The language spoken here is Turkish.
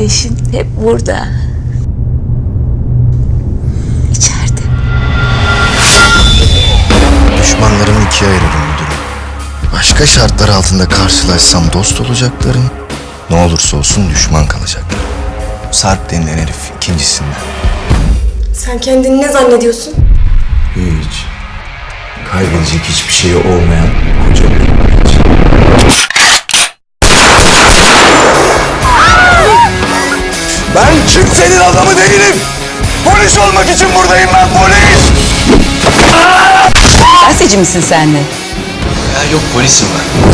kardeşin hep burada. İçeride. Düşmanlarımı ikiye ayırırım müdürüm. Başka şartlar altında karşılaşsam dost olacaklarım, ne olursa olsun düşman kalacaklar. Sarp denilen herif ikincisinden. Sen kendini ne zannediyorsun? Hiç. Kaybedecek hiçbir şeyi olmayan koca bir genç. Ben kimsenin adamı değilim. Polis olmak için buradayım ben, polis. Gazeteci misin sen de? Ya yok, polisim ben.